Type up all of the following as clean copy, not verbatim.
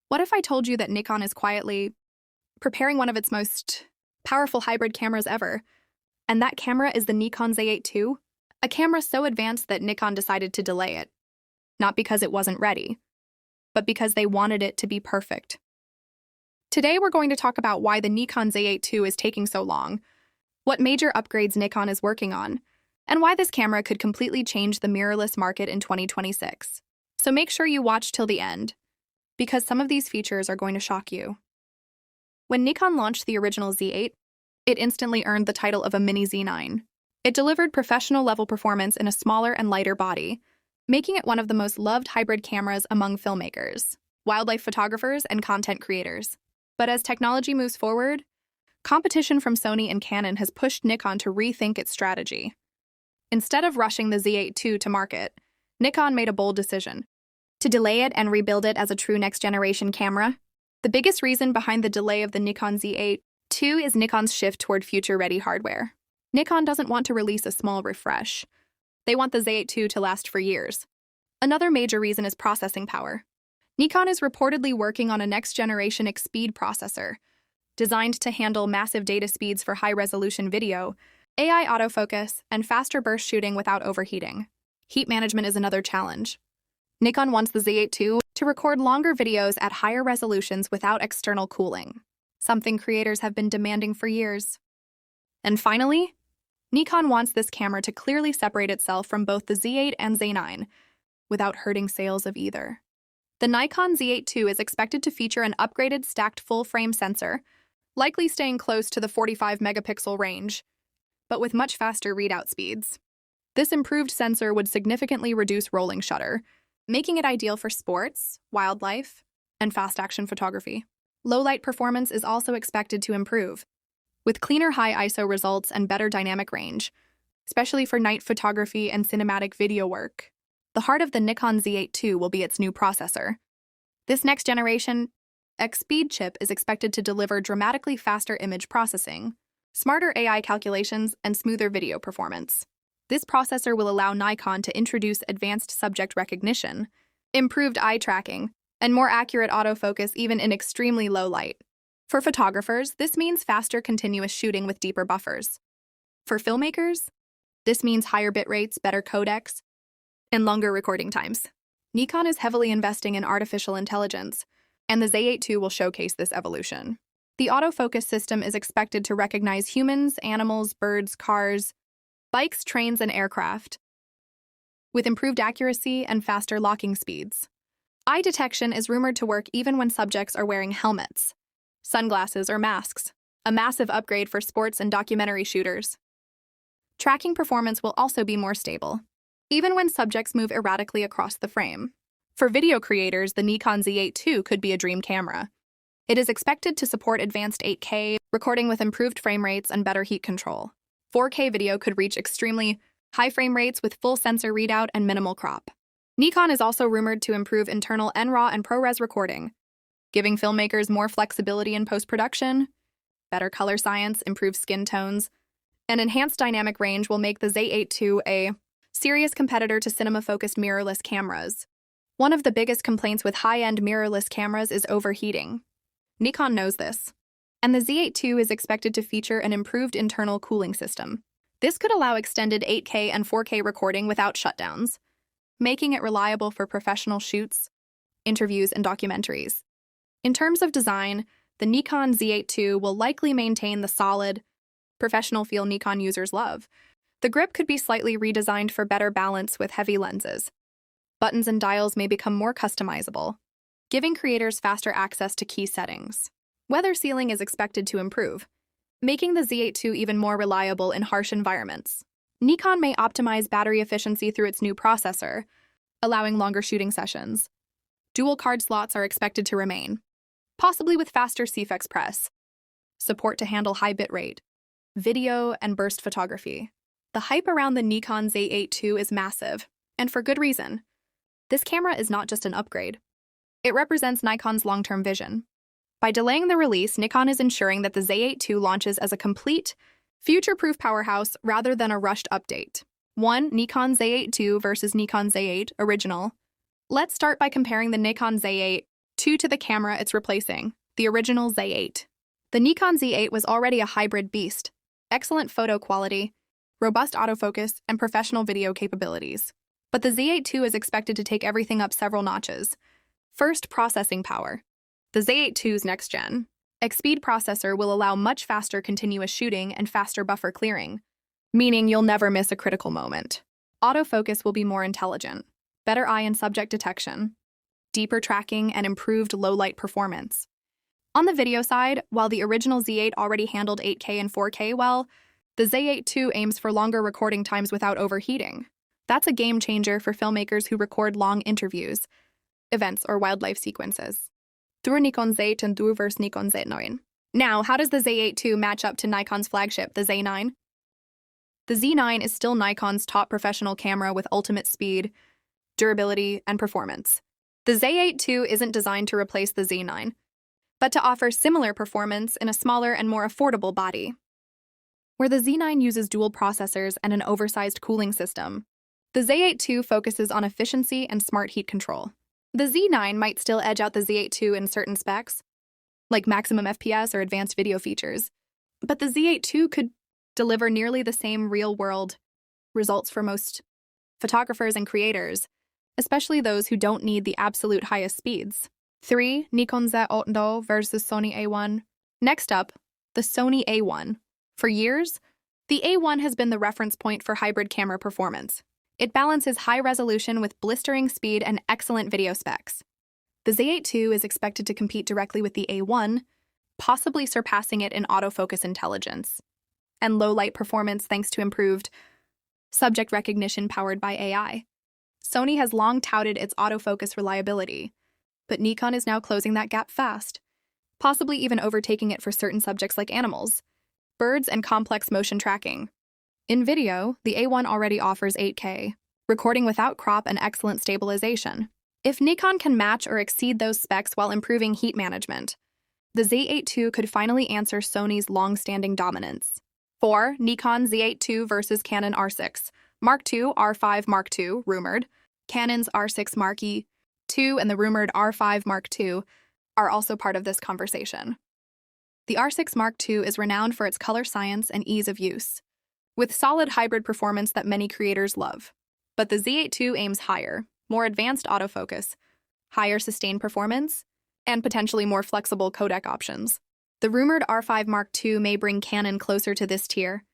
What if I told you that Nikon is quietly preparing one of its most powerful hybrid cameras ever? And that camera is the Nikon Z8 II, a camera so advanced that Nikon decided to delay it. Not because it wasn't ready, but because they wanted it to be perfect. Today we're going to talk about why the Nikon Z8 II is taking so long, what major upgrades Nikon is working on, and why this camera could completely change the mirrorless market in 2026. So make sure you watch till the end, because some of these features are going to shock you. When Nikon launched the original Z8, it instantly earned the title of a mini Z9. It delivered professional-level performance in a smaller and lighter body, making it one of the most loved hybrid cameras among filmmakers, wildlife photographers, and content creators. But as technology moves forward, competition from Sony and Canon has pushed Nikon to rethink its strategy. Instead of rushing the Z8 II to market, Nikon made a bold decision to delay it and rebuild it as a true next-generation camera. The biggest reason behind the delay of the Nikon Z8 II is Nikon's shift toward future-ready hardware. Nikon doesn't want to release a small refresh. They want the Z8 II to last for years. Another major reason is processing power. Nikon is reportedly working on a next-generation X-Speed processor, designed to handle massive data speeds for high-resolution video, AI autofocus, and faster burst shooting without overheating. Heat management is another challenge. Nikon wants the Z8 II to record longer videos at higher resolutions without external cooling, something creators have been demanding for years. And finally, Nikon wants this camera to clearly separate itself from both the Z8 and Z9, without hurting sales of either. The Nikon Z8 II is expected to feature an upgraded stacked full-frame sensor, likely staying close to the 45-megapixel range, but with much faster readout speeds. This improved sensor would significantly reduce rolling shutter, making it ideal for sports, wildlife, and fast-action photography. Low-light performance is also expected to improve, with cleaner high ISO results and better dynamic range, especially for night photography and cinematic video work. The heart of the Nikon Z8 II will be its new processor. This next-generation X-Speed chip is expected to deliver dramatically faster image processing, smarter AI calculations, and smoother video performance. This processor will allow Nikon to introduce advanced subject recognition, improved eye tracking, and more accurate autofocus even in extremely low light. For photographers, this means faster continuous shooting with deeper buffers. For filmmakers, this means higher bit rates, better codecs, and longer recording times. Nikon is heavily investing in artificial intelligence, and the Z8 II will showcase this evolution. The autofocus system is expected to recognize humans, animals, birds, cars, bikes, trains, and aircraft, with improved accuracy and faster locking speeds. Eye detection is rumored to work even when subjects are wearing helmets, sunglasses, or masks, a massive upgrade for sports and documentary shooters. Tracking performance will also be more stable, even when subjects move erratically across the frame. For video creators, the Nikon Z8 II could be a dream camera. It is expected to support advanced 8K, recording with improved frame rates and better heat control. 4K video could reach extremely high frame rates with full sensor readout and minimal crop. Nikon is also rumored to improve internal NRAW and ProRes recording, giving filmmakers more flexibility in post-production. Better color science, improved skin tones, and enhanced dynamic range will make the Z8 II a serious competitor to cinema-focused mirrorless cameras. One of the biggest complaints with high-end mirrorless cameras is overheating. Nikon knows this, and the Z8 II is expected to feature an improved internal cooling system. This could allow extended 8K and 4K recording without shutdowns, making it reliable for professional shoots, interviews, and documentaries. In terms of design, the Nikon Z8 II will likely maintain the solid, professional feel Nikon users love. The grip could be slightly redesigned for better balance with heavy lenses. Buttons and dials may become more customizable, giving creators faster access to key settings. Weather sealing is expected to improve, making the Z8 II even more reliable in harsh environments. Nikon may optimize battery efficiency through its new processor, allowing longer shooting sessions. Dual card slots are expected to remain, possibly with faster CFX press, support to handle high bitrate, video, and burst photography. The hype around the Nikon Z8 II is massive, and for good reason. This camera is not just an upgrade. It represents Nikon's long-term vision. By delaying the release, Nikon is ensuring that the Z8 II launches as a complete, future-proof powerhouse rather than a rushed update. 1. Nikon Z8 II versus Nikon Z8 original. Let's start by comparing the Nikon Z8 2 to the camera it's replacing, the original Z8. The Nikon Z8 was already a hybrid beast, excellent photo quality, robust autofocus, and professional video capabilities. But the Z8 II is expected to take everything up several notches. First, processing power. The Z8 II's next-gen X-Speed processor will allow much faster continuous shooting and faster buffer clearing, meaning you'll never miss a critical moment. Autofocus will be more intelligent, better eye and subject detection, deeper tracking, and improved low-light performance. On the video side, while the original Z8 already handled 8K and 4K well, the Z8 II aims for longer recording times without overheating. That's a game changer for filmmakers who record long interviews, events, or wildlife sequences. Through Nikon Z8 II versus Nikon Z9. Now, how does the Z8 II match up to Nikon's flagship, the Z9? The Z9 is still Nikon's top professional camera with ultimate speed, durability, and performance. The Z8 II isn't designed to replace the Z9, but to offer similar performance in a smaller and more affordable body. Where the Z9 uses dual processors and an oversized cooling system, the Z8 II focuses on efficiency and smart heat control. The Z9 might still edge out the Z8 II in certain specs, like maximum FPS or advanced video features, but the Z8 II could deliver nearly the same real-world results for most photographers and creators, especially those who don't need the absolute highest speeds. 3. Nikon Z8 II versus Sony A1. Next up, the Sony A1. For years, the A1 has been the reference point for hybrid camera performance. It balances high resolution with blistering speed and excellent video specs. The Z8 II is expected to compete directly with the A1, possibly surpassing it in autofocus intelligence and low-light performance thanks to improved subject recognition powered by AI. Sony has long touted its autofocus reliability, but Nikon is now closing that gap fast, possibly even overtaking it for certain subjects like animals, birds, and complex motion tracking. In video, the A1 already offers 8K, recording without crop and excellent stabilization. If Nikon can match or exceed those specs while improving heat management, the Z8 II could finally answer Sony's long-standing dominance. 4. Nikon Z8 II versus Canon R6 Mark II, R5 Mark II, rumored. Canon's R6 Mark II and the rumored R5 Mark II are also part of this conversation. The R6 Mark II is renowned for its color science and ease of use, with solid hybrid performance that many creators love. But the Z8 II aims higher, more advanced autofocus, higher sustained performance, and potentially more flexible codec options. The rumored R5 Mark II may bring Canon closer to this tier,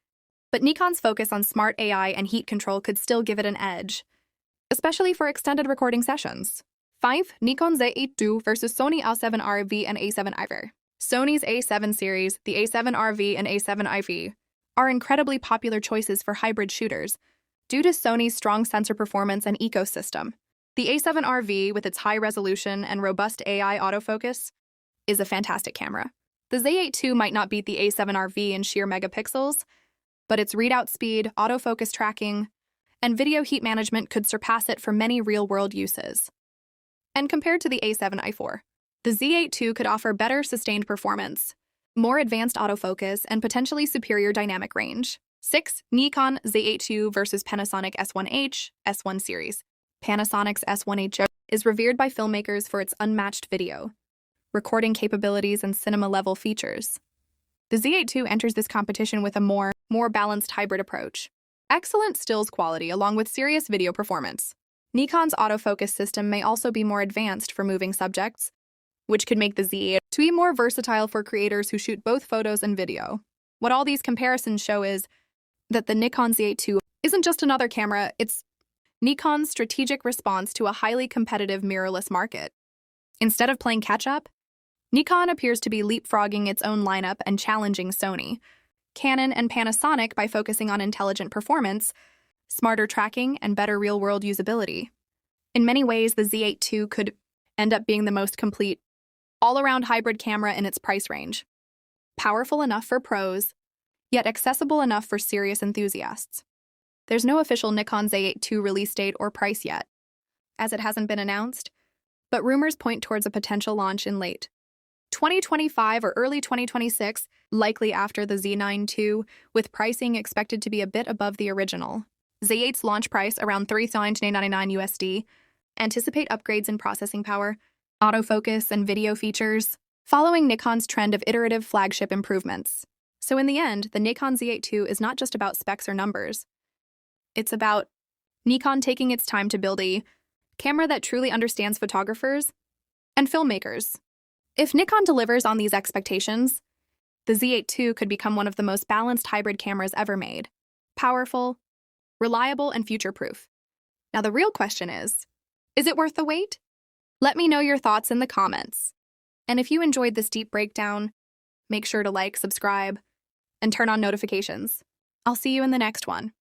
but Nikon's focus on smart AI and heat control could still give it an edge, especially for extended recording sessions. 5. Nikon Z8 II versus Sony A7RV and A7IV. Sony's A7 series, the A7RV and A7IV, are incredibly popular choices for hybrid shooters due to Sony's strong sensor performance and ecosystem. The A7RV, with its high resolution and robust AI autofocus, is a fantastic camera. The Z8 II might not beat the A7RV in sheer megapixels, but its readout speed, autofocus tracking, and video heat management could surpass it for many real-world uses. And compared to the A7IV, the Z8 II could offer better sustained performance, more advanced autofocus, and potentially superior dynamic range. 6. Nikon Z8 II versus Panasonic S1H, S1 series. Panasonic's S1H is revered by filmmakers for its unmatched video, recording capabilities, and cinema-level features. The Z8 II enters this competition with a more balanced hybrid approach. Excellent stills quality along with serious video performance. Nikon's autofocus system may also be more advanced for moving subjects, which could make the Z8 II more versatile for creators who shoot both photos and video. What all these comparisons show is that the Nikon Z8 II isn't just another camera, it's Nikon's strategic response to a highly competitive mirrorless market. Instead of playing catch-up, Nikon appears to be leapfrogging its own lineup and challenging Sony, Canon, and Panasonic by focusing on intelligent performance, smarter tracking, and better real-world usability. In many ways, the Z8 II could end up being the most complete, all-around hybrid camera in its price range. Powerful enough for pros, yet accessible enough for serious enthusiasts. There's no official Nikon Z8 II release date or price yet, as it hasn't been announced, but rumors point towards a potential launch in late 2025 or early 2026, likely after the Z9 II, with pricing expected to be a bit above the original. Z8's launch price around $3,999 USD. Anticipate upgrades in processing power, autofocus, and video features, following Nikon's trend of iterative flagship improvements. So in the end, the Nikon Z8 II is not just about specs or numbers. It's about Nikon taking its time to build a camera that truly understands photographers and filmmakers. If Nikon delivers on these expectations, the Z8 II could become one of the most balanced hybrid cameras ever made. Powerful, reliable, and future-proof. Now the real question is it worth the wait? Let me know your thoughts in the comments. And if you enjoyed this deep breakdown, make sure to like, subscribe, and turn on notifications. I'll see you in the next one.